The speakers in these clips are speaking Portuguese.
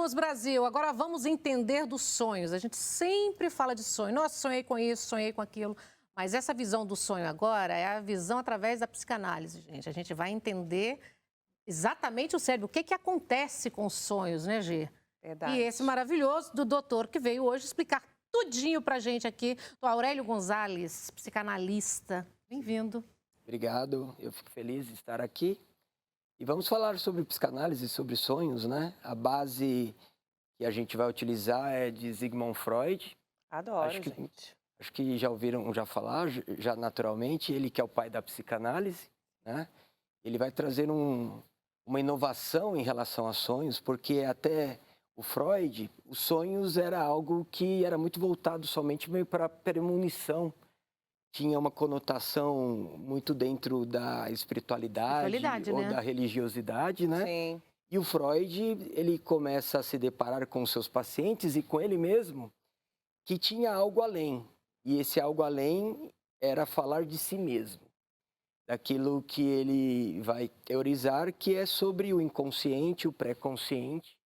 Vamos, Brasil. Agora vamos entender dos sonhos. A gente sempre fala de sonho. Nossa, sonhei com isso, sonhei com aquilo. Mas essa visão do sonho agora é a visão através da psicanálise, gente. A gente vai entender exatamente o cérebro, o que acontece com os sonhos, né, Gê? Verdade. E esse maravilhoso do doutor que veio hoje explicar tudinho pra gente aqui, do Aurélio Gonzalez, psicanalista. Bem-vindo. Obrigado, eu fico feliz de estar aqui. E vamos falar sobre psicanálise, sobre sonhos, né? A base que a gente vai utilizar é de Sigmund Freud. Adoro, Acho gente. Acho que já ouviram já falar, já naturalmente, ele que é o pai da psicanálise, né? Ele vai trazer uma inovação em relação a sonhos, porque até o Freud, os sonhos era algo que era muito voltado somente meio para a premonição. Tinha uma conotação muito dentro da espiritualidade ou né? da religiosidade, né? Sim. E o Freud, ele começa a se deparar com seus pacientes e com ele mesmo, que tinha algo além. E esse algo além era falar de si mesmo, daquilo que ele vai teorizar, que é sobre o inconsciente, o pré-consciente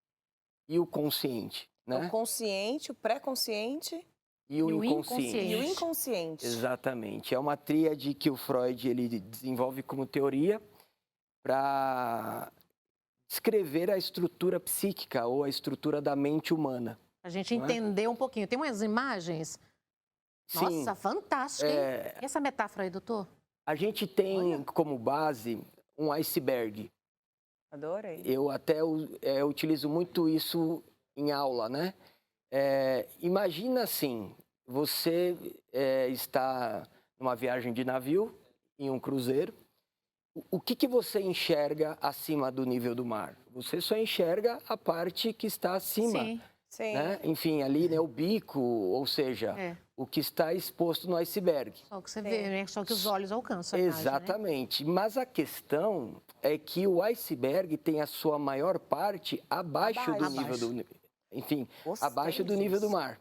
e o consciente, né? O consciente, o pré-consciente E o inconsciente. e o inconsciente. Exatamente. É uma tríade que o Freud ele desenvolve como teoria para descrever a estrutura psíquica ou a estrutura da mente humana. A gente Não é? entender um pouquinho. Tem umas imagens. Sim, Nossa, fantástico, hein? E essa metáfora aí, doutor? a gente tem como base um iceberg. Adorei. Eu até utilizo muito isso em aula, né? Imagina assim, você está numa viagem de navio, em um cruzeiro. O que você enxerga acima do nível do mar? Você só enxerga a parte que está acima. Sim. Sim. Né? Enfim, ali, né, o bico, ou seja, o que está exposto no iceberg. Só o que você vê, né? Só que os olhos alcançam a imagem, né? Exatamente. Mas a questão é que o iceberg tem a sua maior parte abaixo do nível do... Enfim, Gostei abaixo do nível do disso. mar.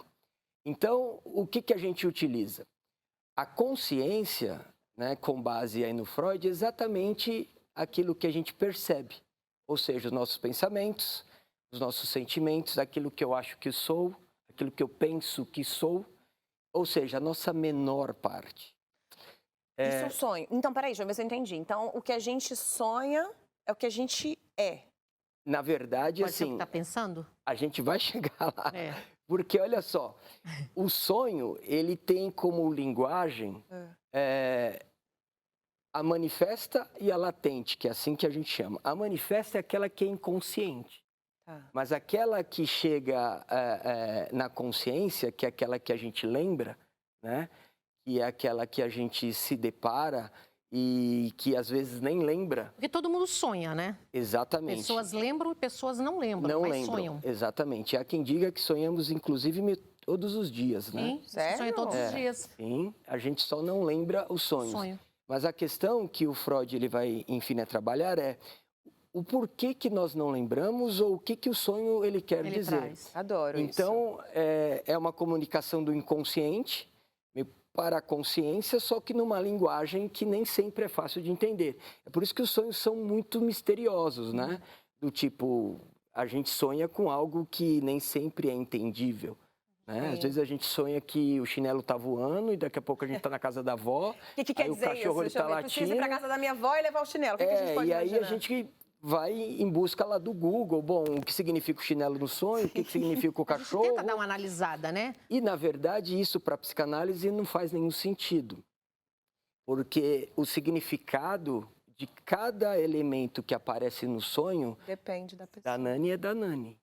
Então, o que a gente utiliza? A consciência, né, com base aí no Freud, é exatamente aquilo que a gente percebe. Ou seja, os nossos pensamentos, os nossos sentimentos, aquilo que eu acho que sou, aquilo que eu penso que sou, ou seja, a nossa menor parte. Isso é um sonho. Então, peraí, deixa eu ver se eu entendi. Então, o que a gente sonha é o que a gente é. Na verdade, Pode ser o que assim, tá pensando? a gente vai chegar lá. É. Porque, olha só, o sonho, ele tem como linguagem a manifesta e a latente, que é assim que a gente chama. A manifesta é aquela que é inconsciente. Tá. Mas aquela que chega na consciência, que é aquela que a gente lembra, né? Que é aquela que a gente se depara e que às vezes nem lembra. Porque todo mundo sonha, né? Exatamente. Pessoas lembram e pessoas não lembram, Não mas lembram. sonham. Exatamente. Há quem diga que sonhamos, inclusive, todos os dias, né? Sim, você sonha todos os dias. Sim, a gente só não lembra os sonhos. Mas a questão que o Freud ele vai, enfim, trabalhar é o porquê que nós não lembramos ou o que o sonho ele quer dizer. Traz. Adoro isso. Então, é uma comunicação do inconsciente para a consciência, só que numa linguagem que nem sempre é fácil de entender. É por isso que os sonhos são muito misteriosos, né? Do tipo, a gente sonha com algo que nem sempre é entendível. Né? Às vezes a gente sonha que o chinelo está voando e daqui a pouco a gente está na casa da avó. O que quer dizer o cachorro isso? está latindo. Preciso ir para casa da minha avó e levar o chinelo. O que a gente pode e aí imaginar? a gente vai em busca lá do Google. Bom, o que significa o chinelo no sonho? O que significa o cachorro? A gente tenta dar uma analisada, né? E, na verdade, isso para a psicanálise não faz nenhum sentido. Porque o significado de cada elemento que aparece no sonho... Depende da pessoa. Da Nani é da Nani.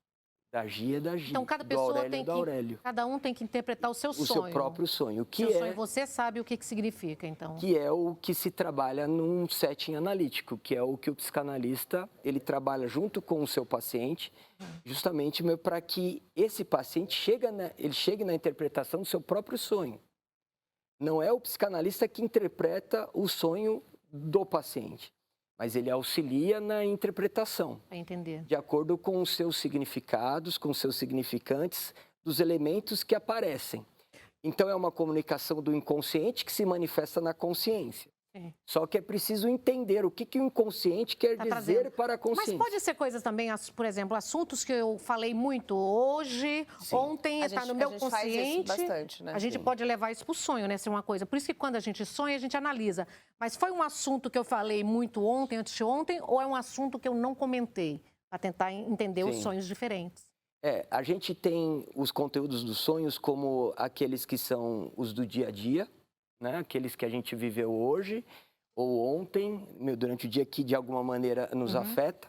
Da Gia é da Gia. Então, cada do pessoa Aurélio tem é do Aurélio. Cada um tem que interpretar o seu sonho. O seu próprio sonho. Sonho, você sabe o que significa, então. Que é o que se trabalha num setting analítico, que é o que o psicanalista, ele trabalha junto com o seu paciente, justamente para que esse paciente chegue na interpretação do seu próprio sonho. Não é o psicanalista que interpreta o sonho do paciente, mas ele auxilia na interpretação. Para entender. De acordo com os seus significados, com os seus significantes, dos elementos que aparecem. Então, é uma comunicação do inconsciente que se manifesta na consciência. Sim. Só que é preciso entender o que, que o inconsciente quer Tá dizer trazendo. para a Mas consciência. pode ser coisas também, por exemplo, assuntos que eu falei muito hoje, Sim. ontem, está no meu a gente faz isso consciente. bastante, né? A gente Sim. pode levar isso para o sonho, né? Ser uma coisa. Por isso que quando a gente sonha, a gente analisa. Mas foi um assunto que eu falei muito ontem, antes de ontem, ou é um assunto que eu não comentei? Para tentar entender os Sim. sonhos diferentes. A gente tem os conteúdos dos sonhos como aqueles que são os do dia a dia, né? Aqueles que a gente viveu hoje ou ontem, durante o dia, que de alguma maneira nos afeta,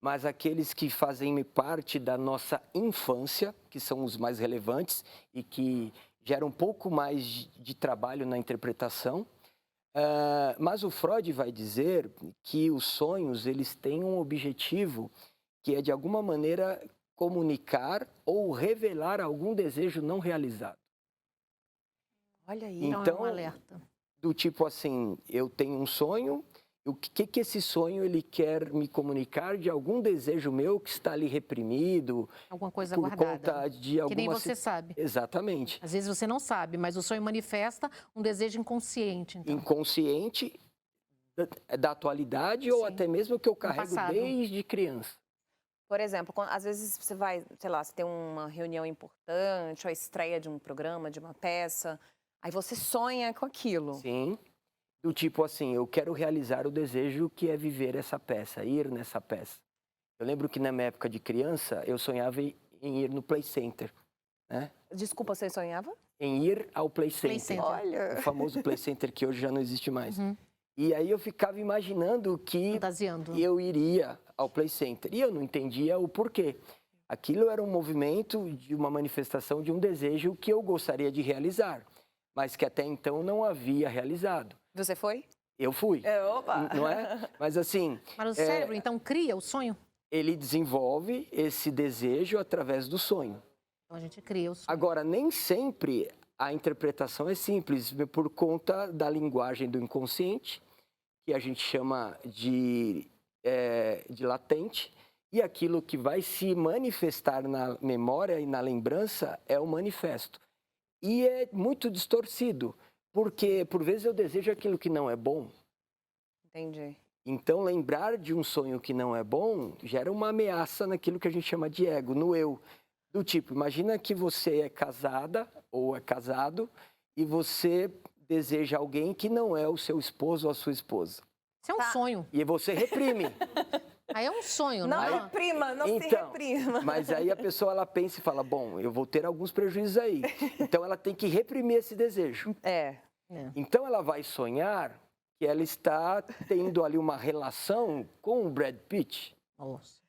mas aqueles que fazem parte da nossa infância, que são os mais relevantes e que geram um pouco mais de trabalho na interpretação. Mas o Freud vai dizer que os sonhos, eles têm um objetivo que é, de alguma maneira, comunicar ou revelar algum desejo não realizado. Olha aí. Então, é um alerta. Do tipo assim, eu tenho um sonho, o que esse sonho ele quer me comunicar de algum desejo meu que está ali reprimido, Alguma coisa por guardada. conta de alguma... Que nem você sabe. Exatamente. Às vezes você não sabe, mas o sonho manifesta um desejo inconsciente. Então. Inconsciente da atualidade ou Sim. até mesmo que eu carrego passado. desde criança. Por exemplo, às vezes você vai, sei lá, você tem uma reunião importante, ou a estreia de um programa, de uma peça, aí você sonha com aquilo. Sim. Do tipo assim, eu quero realizar o desejo que é viver essa peça, ir nessa peça. Eu lembro que na minha época de criança, eu sonhava em ir no Play Center, né? Desculpa, você sonhava? Em ir ao Play Center. Center. Olha. O famoso Play Center que hoje já não existe mais. E aí eu ficava imaginando que Fantasiando. eu iria ao Play Center. E eu não entendia o porquê. Aquilo era um movimento de uma manifestação de um desejo que eu gostaria de realizar, mas que até então não havia realizado. Você foi? Eu fui. Opa! Não é? Mas assim, Mas o cérebro, então, cria o sonho? ele desenvolve esse desejo através do sonho. Então, a gente cria o sonho. Agora, nem sempre a interpretação é simples, por conta da linguagem do inconsciente, que a gente chama de latente, e aquilo que vai se manifestar na memória e na lembrança é o manifesto. E é muito distorcido, porque por vezes eu desejo aquilo que não é bom. Entendi. Então, lembrar de um sonho que não é bom gera uma ameaça naquilo que a gente chama de ego, no eu. Do tipo, imagina que você é casada ou é casado e você deseja alguém que não é o seu esposo ou a sua esposa. Isso é um sonho. E você reprime. Aí é um sonho, Não não é? reprima, não se Então, reprima. mas aí a pessoa ela pensa e fala, bom, eu vou ter alguns prejuízos aí. Então ela tem que reprimir esse desejo. É. Então ela vai sonhar que ela está tendo ali uma relação com o Brad Pitt. Nossa.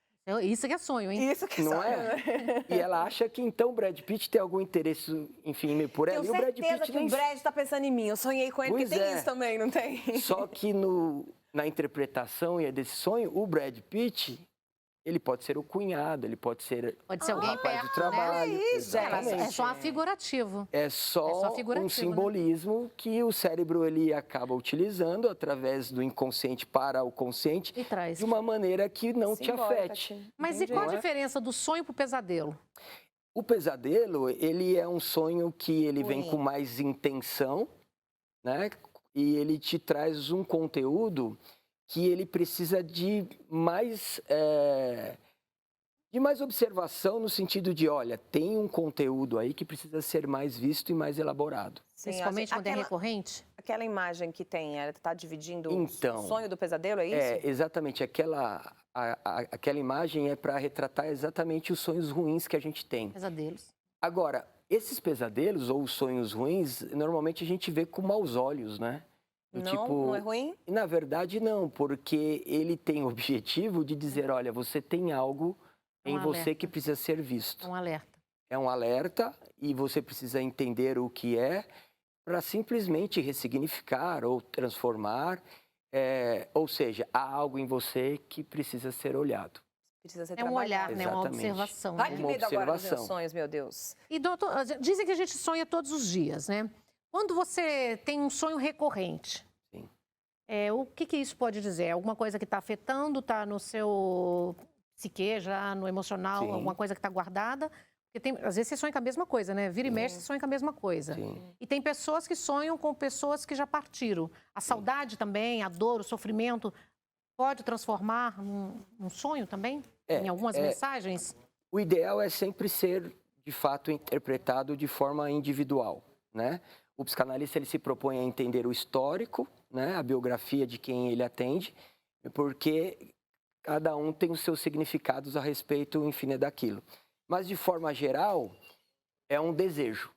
Isso que é sonho, hein? Isso que Não sonho, é? né? E ela acha que então o Brad Pitt tem algum interesse, enfim, por ela. Tenho E o Brad certeza Pitt que nem... o Brad tá pensando em mim. Eu sonhei com ele, Pois porque tem é. isso também, não tem? Só que na interpretação desse sonho, o Brad Pitt, ele pode ser o cunhado, ele pode ser Pode ser o alguém rapaz perto, de trabalho. né? É isso, Exatamente. É só figurativo. É só figurativo, um simbolismo que o cérebro ele acaba utilizando através do inconsciente para o consciente E traz. de uma maneira que não te Simbólica, afete. Mas Entendi. e qual a Não é? diferença do sonho pro pesadelo? O pesadelo, ele é um sonho que ele vem Ruim. com mais intenção, né? E ele te traz um conteúdo que ele precisa de mais observação no sentido de, olha, tem um conteúdo aí que precisa ser mais visto e mais elaborado. Sim, Principalmente quando é aquela- recorrente? Aquela imagem que tem, ela tá dividindo Então, o sonho do pesadelo, é isso? É, exatamente. Aquela imagem é para retratar exatamente os sonhos ruins que a gente tem. Pesadelos. Agora, esses pesadelos ou os sonhos ruins, normalmente a gente vê com maus olhos, né? Do Não é ruim? Na verdade, não, porque ele tem o objetivo de dizer, olha, você tem algo em você alerta. que precisa ser visto. Um alerta. É um alerta e você precisa entender o que é para simplesmente ressignificar ou transformar. Ou seja, há algo em você que precisa ser olhado. Precisa ser É um olhar, trabalhado. né? Uma Exatamente. observação. Ai, né? que Uma medo agora dos meus observação. sonhos, meu Deus. E, doutor, dizem que a gente sonha todos os dias, né? Quando você tem um sonho recorrente, Sim. o que isso pode dizer? É alguma coisa que está afetando, está no seu psique já, no emocional, Sim. alguma coisa que está guardada? Porque às vezes você sonha com a mesma coisa, né? Vira e mexe, você sonha com a mesma coisa. Sim. E tem pessoas que sonham com pessoas que já partiram. A saudade também, a dor, o sofrimento, pode transformar num sonho também? Em algumas mensagens? O ideal é sempre ser, de fato, interpretado de forma individual, né? O psicanalista ele se propõe a entender o histórico, né? A biografia de quem ele atende, porque cada um tem os seus significados a respeito, enfim, daquilo. Mas, de forma geral, é um desejo.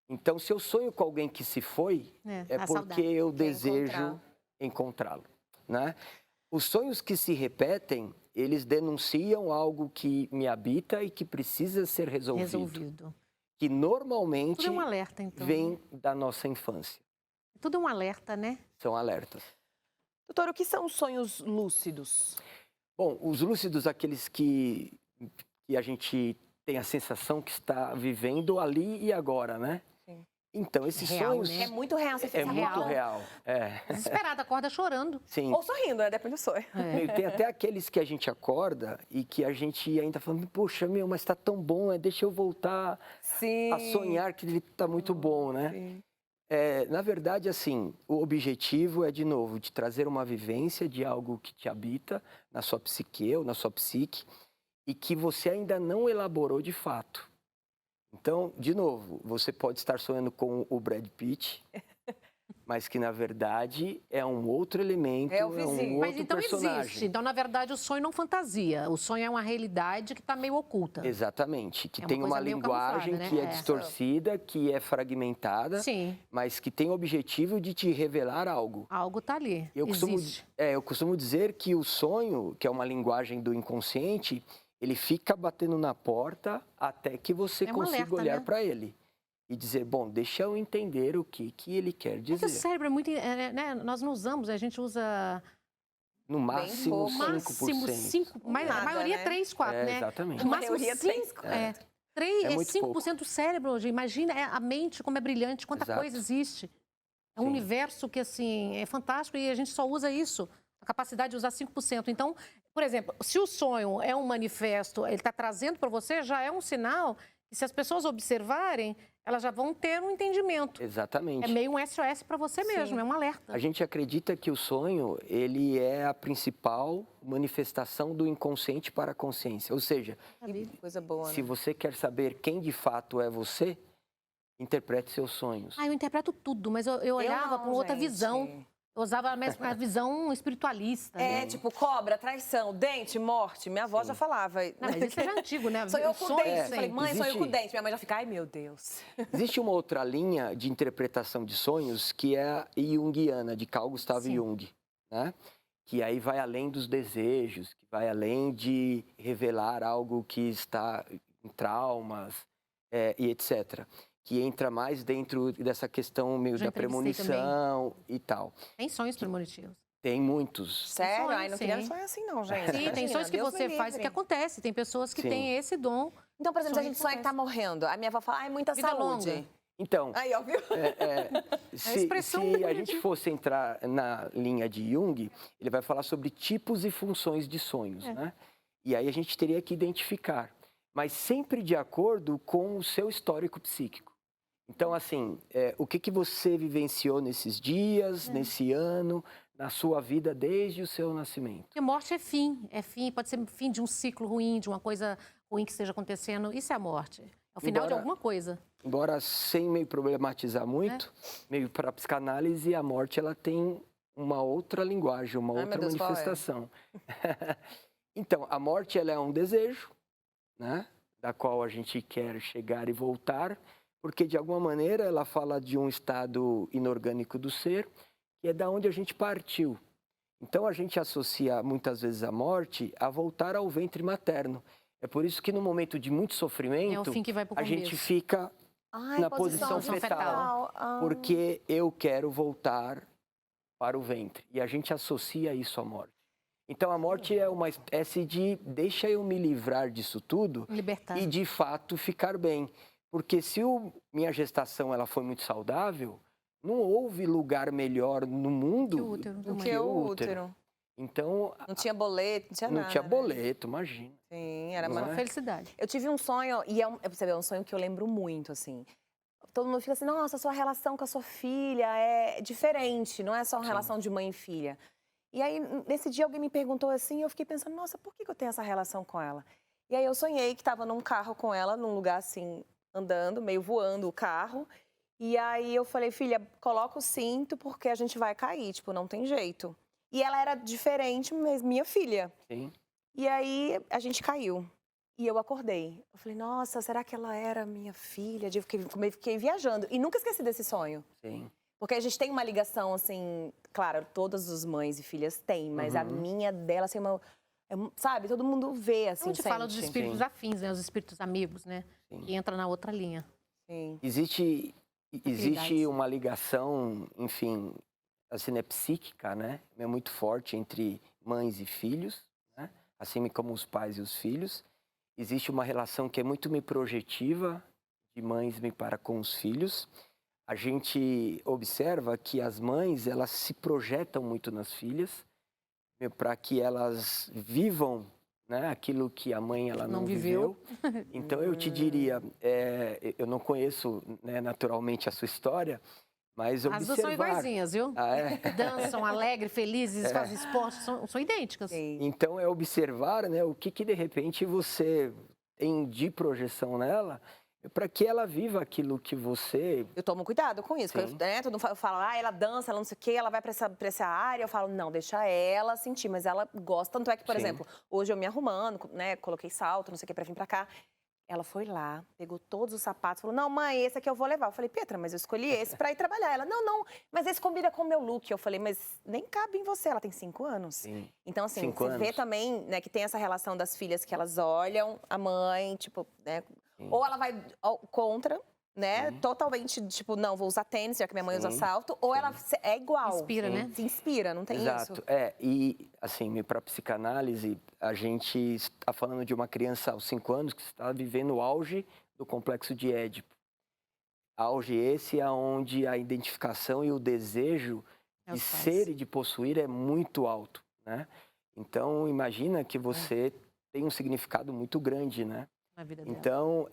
Então, se eu sonho com alguém que se foi, é porque saudade. eu desejo encontrá-lo, né? Os sonhos que se repetem, eles denunciam algo que me habita e que precisa ser resolvido. Que normalmente Tudo é um alerta, então. vem da nossa infância. Tudo é um alerta, né? São alertas. Doutor, o que são sonhos lúcidos? Bom, os lúcidos, aqueles que a gente tem a sensação que está vivendo ali e agora, né? Sim. Então, esses Real, sonhos... né? É muito real, você É muito real. Desesperada, acorda chorando. Sim. Ou sorrindo, né? Depende do sonho. E tem até aqueles que a gente acorda e que a gente ainda fala, poxa, mas está tão bom, deixa eu voltar Sim. a sonhar que ele está muito bom, né? Sim. Na verdade, assim, o objetivo é, de novo, de trazer uma vivência de algo que te habita na sua psique ou na sua psique e que você ainda não elaborou de fato. Então, de novo, você pode estar sonhando com o Brad Pitt, mas que, na verdade, é um outro elemento, É o vizinho. um outro Mas então personagem. existe. Então, na verdade, o sonho não fantasia. O sonho é uma realidade que está meio oculta. Exatamente, que É uma tem uma coisa meio linguagem camuflada, né? que é distorcida, que é fragmentada, Sim, mas que tem o objetivo de te revelar algo. algo está ali. Eu Existe. costumo dizer que o sonho, que é uma linguagem do inconsciente, ele fica batendo na porta até que você É um consiga alerta, olhar né? para ele e dizer, bom, deixa eu entender o que ele quer É que o dizer. cérebro é muito... né? Nós não usamos, a gente usa No máximo pouco. 5%. máximo 5%, a Nada, maioria é né? 3, 4, né? Exatamente. O máximo maioria é 3, 5, é muito 5% do cérebro hoje. Imagina a mente como é brilhante, quanta Exato. coisa existe. É um Sim. universo que, assim, é fantástico e a gente só usa isso, a capacidade de usar 5%. Então, por exemplo, se o sonho é um manifesto, ele está trazendo para você, já é um sinal que se as pessoas observarem, elas já vão ter um entendimento. Exatamente. É meio um SOS para você mesmo, é um alerta. A gente acredita que o sonho, ele é a principal manifestação do inconsciente para a consciência. Ou seja, Que coisa boa, se né? você quer saber quem de fato é você, interprete seus sonhos. Ah, eu interpreto tudo, mas eu olhava não, com outra gente. visão. Eu usava a visão espiritualista. É, né? tipo, cobra, traição, dente, morte. Minha avó já falava. Não, mas isso é já antigo, né? Sonhou O com sonho, dente. sim. Falei, mãe, sonhou existe- com dente. Minha mãe já fica, ai, meu Deus. Existe uma outra linha de interpretação de sonhos que é a junguiana, de Carl Gustav Sim. Jung, né? Que aí vai além dos desejos, que vai além de revelar algo que está em traumas e etc. Que entra mais dentro dessa questão meio Já da entrevistei premonição e tal. Tem sonhos premonitivos. Tem muitos. Sério? sonho, Ai, não sim. queria sonhar assim, não, gente. Sim, tem Imagina, sonhos que Deus você me faz livre. que acontece. Tem pessoas que Sim. têm esse dom. Então, por exemplo, se a Sonho gente sonha que tá morrendo, a minha avó fala, ai, muita Vida saúde. longa. Então, Aí, ó, viu? se expressão a bonita. gente fosse entrar na linha de Jung, ele vai falar sobre tipos e funções de sonhos, né? E aí a gente teria que identificar, mas sempre de acordo com o seu histórico psíquico. Então, assim, o que você vivenciou nesses dias, nesse ano, na sua vida desde o seu nascimento? Porque morte é fim, pode ser fim de um ciclo ruim, de uma coisa ruim que esteja acontecendo. Isso é a morte. É o final de Embora- alguma coisa. Embora sem meio problematizar muito, meio para a psicanálise, a morte ela tem uma outra linguagem, uma Ai, outra meu Deus, qual é? manifestação. Então, a morte ela é um desejo, né? Da qual a gente quer chegar e voltar, porque de alguma maneira ela fala de um estado inorgânico do ser, que é da onde a gente partiu. Então a gente associa muitas vezes a morte a voltar ao ventre materno. É por isso que no momento de muito É o sofrimento, fim que vai para o a começo. gente fica Ai, na posição fetal. Ah. porque eu quero voltar para o ventre. E a gente associa isso à morte. Então a morte é uma espécie de deixa eu me livrar disso tudo Libertar. e de fato ficar bem. Porque se minha gestação ela foi muito saudável, não houve lugar melhor no mundo Que o útero da do mãe. que o útero. Então, Não tinha boleto, não tinha nada. não tinha né? boleto, imagina. Sim, era Não uma Uma é? felicidade. Eu tive um sonho, e você vê, é um sonho que eu lembro muito, assim. Todo mundo fica assim, nossa, a sua relação com a sua filha é diferente, não é só uma Sim. relação de mãe e filha. E aí, nesse dia, alguém me perguntou assim, e eu fiquei pensando, nossa, por que eu tenho essa relação com ela? E aí eu sonhei que estava num carro com ela, num lugar assim, andando, meio voando o carro. E aí eu falei, filha, coloca o cinto porque a gente vai cair, tipo, não tem jeito. E ela era diferente, mas minha filha. Sim. E aí a gente caiu. E eu acordei. Eu falei, nossa, será que ela era minha filha? Eu fiquei viajando. E nunca esqueci desse sonho. Sim. Porque a gente tem uma ligação, assim, claro, todas as mães e filhas têm, mas a Uhum. minha dela, assim, sabe, todo mundo vê, assim, A gente fala dos sente. espíritos Sim. afins, né? Os espíritos amigos, né? Sim. Que entra na outra linha. Sim. Existe Afinidades. uma ligação, enfim, assim, né, psíquica, né? É muito forte entre mães e filhos, né? Assim como os pais e os filhos. Existe uma relação que é muito projetiva de mães para com os filhos. A gente observa que as mães, elas se projetam muito nas filhas para que elas vivam, né, aquilo que a mãe ela Não não viveu. viveu. Então eu te diria, eu não conheço, né, naturalmente a sua história, mas As duas são observar. iguaizinhas, viu? Ah, é? Dançam, alegres, felizes, fazem esporte, são idênticas. Sim. Então é observar, né, o que de repente você tem de projeção nela para que ela viva aquilo que você. Eu tomo cuidado com isso. Sim. Todo mundo fala, ela dança, ela não sei o quê, ela vai pra essa área. Eu falo, não, deixa ela sentir. Mas ela gosta. Tanto é que, por Sim. exemplo, hoje eu me arrumando, né, coloquei salto, não sei o quê, pra vir pra cá. Ela foi lá, pegou todos os sapatos, falou, não, mãe, esse aqui eu vou levar. Eu falei, Petra, mas eu escolhi esse pra ir trabalhar. Ela, não, mas esse combina com o meu look. Eu falei, mas nem cabe em você, ela tem 5 anos. Sim. Então, assim, 5 você vê anos. também, né, que tem essa relação das filhas que elas olham a mãe, tipo, né, Sim. ou ela vai contra, né, Sim. totalmente, tipo, não, vou usar tênis, já que minha mãe usa Sim, salto, ou sim. ela é igual. Inspira, Sim. né? Se inspira, não tem Exato. isso? E assim, para psicanálise, a gente está falando de uma criança aos 5 anos que está vivendo o auge do complexo de Édipo. Auge esse aonde a identificação e o desejo É de os pais. ser e de possuir é muito alto, né? Então, imagina que você tem um significado muito grande, né? Na vida dela. Então,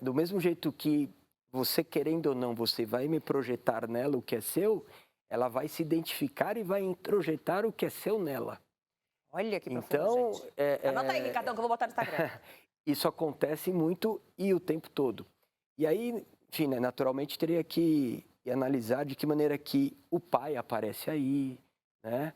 do mesmo jeito que você, querendo ou não, você vai me projetar nela o que é seu, ela vai se identificar e vai introjetar o que é seu nela. Olha que profundo, Então, gente. Anota aí, Ricardão, que eu vou botar no Instagram. isso acontece muito e o tempo todo. E aí, enfim, né, naturalmente teria que analisar de que maneira que o pai aparece aí, né?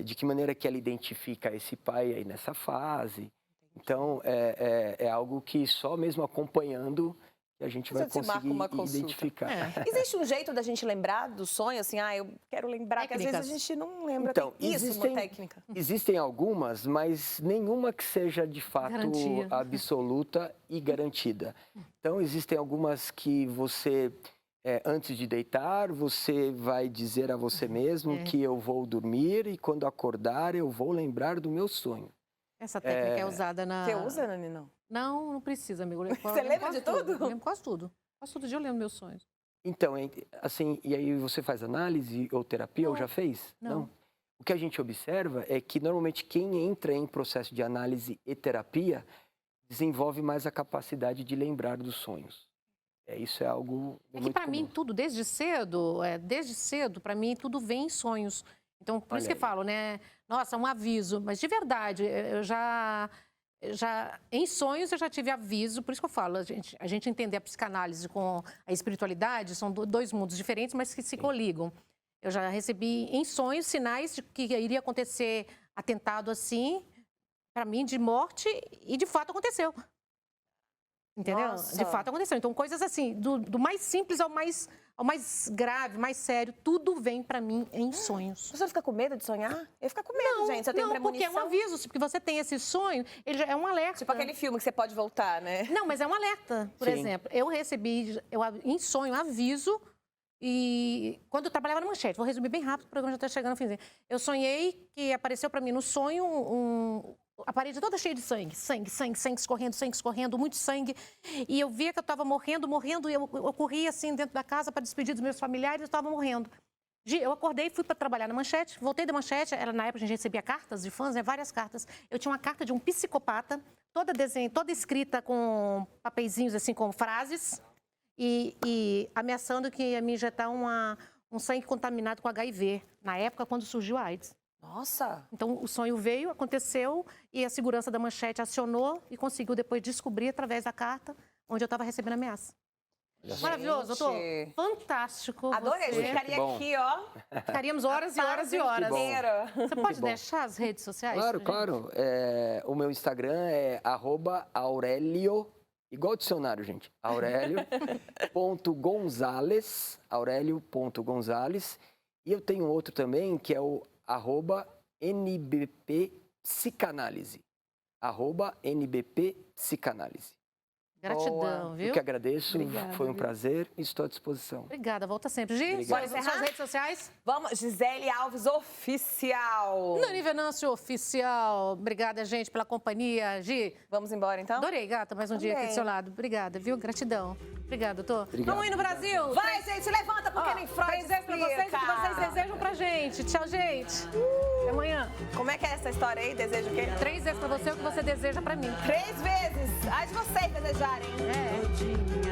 De que maneira que ela identifica esse pai aí nessa fase. Então, é algo que só mesmo acompanhando que a gente vai Você marca conseguir uma consulta. identificar. É. Existe um jeito da gente lembrar do sonho, assim, eu quero lembrar, que às vezes a Técnicas. gente não lembra. Então, Tem isso, existem- uma técnica. Existem algumas, mas nenhuma que seja de fato Garantia. absoluta e garantida. Então, existem algumas que você, antes de deitar, você vai dizer a você mesmo que eu vou dormir e quando acordar eu vou lembrar do meu sonho. Essa técnica é usada na... Você usa, Nani, não? Não precisa, amigo. Eu Você lembro lembra quase de tudo? Eu lembro quase tudo. Quase todo dia eu lembro meus sonhos. Então, assim, e aí você faz análise ou terapia, ou Não. já fez? Não. O que a gente observa é que normalmente quem entra em processo de análise e terapia desenvolve mais a capacidade de lembrar dos sonhos. Isso é algo É que muito para mim comum. tudo, desde cedo, para mim tudo vem em sonhos. Então, por isso Olha que eu aí. falo, né? Nossa, um aviso. Mas de verdade, eu já em sonhos eu já tive aviso, por isso que eu falo, a gente entender a psicanálise com a espiritualidade são dois mundos diferentes, mas que se coligam. Eu já recebi em sonhos sinais de que iria acontecer atentado assim, para mim, de morte, e de fato aconteceu. Entendeu? Nossa. De fato aconteceu. Então, coisas assim, do mais simples ao mais grave, mais sério, tudo vem para mim em sonhos. Você fica com medo de sonhar? Eu ia ficar com medo, gente. Você tem Não, porque é um premonição. aviso, porque você tem esse sonho, ele já é um alerta. Tipo aquele filme que você pode voltar, né? Não, mas é um alerta. Por Sim. exemplo, eu recebi em sonho aviso e quando eu trabalhava na Manchete, vou resumir bem rápido, o programa já está chegando ao finzinho. Eu sonhei que apareceu para mim no sonho a parede toda cheia de sangue, sangue escorrendo, muito sangue. E eu via que eu estava morrendo, e eu corria assim dentro da casa para despedir dos meus familiares, eu estava morrendo. Gi, eu acordei, fui para trabalhar na Manchete, voltei da Manchete, na época a gente recebia cartas de fãs, várias cartas. Eu tinha uma carta de um psicopata, toda escrita com papeizinhos, assim, com frases, e ameaçando que ia me injetar um sangue contaminado com HIV, na época quando surgiu a AIDS. Nossa! Então, o sonho veio, aconteceu, e a segurança da Manchete acionou e conseguiu depois descobrir, através da carta, onde eu estava recebendo ameaça. Maravilhoso, doutor. Fantástico. Adorei, você. ficaria aqui, ó. Ficaríamos horas e horas e horas. Você pode bom. deixar as redes sociais? Claro, pra claro. O meu Instagram é @Aurélio, igual dicionário, gente. Aurélio.gonzales, Aurélio.gonzales. E eu tenho outro também, que é o @NBPpsicanálise. @NBPpsicanálise. Gratidão, Boa. viu? Eu que agradeço, Obrigada, foi um viu? prazer e estou à disposição. Obrigada, volta sempre. Gi, Obrigado. suas redes sociais? Vamos, Gisele Alves Oficial. Nani Venâncio Oficial. Obrigada, gente, pela companhia. Gi, Vamos embora, então? adorei, gata, mais um dia aqui Também. do seu lado. Obrigada, viu? Gratidão. Obrigada, doutor. Obrigado. Vamos indo, Brasil! Vai, gente, levanta, porque nem Freud 3 vezes pra vocês, o que explica. vocês desejam pra gente. Tchau, gente. Até amanhã. Como é que é essa história aí? Desejo o quê? 3 vezes pra você o que você deseja pra mim. 3 vezes. Ai, de vocês desejarem. É.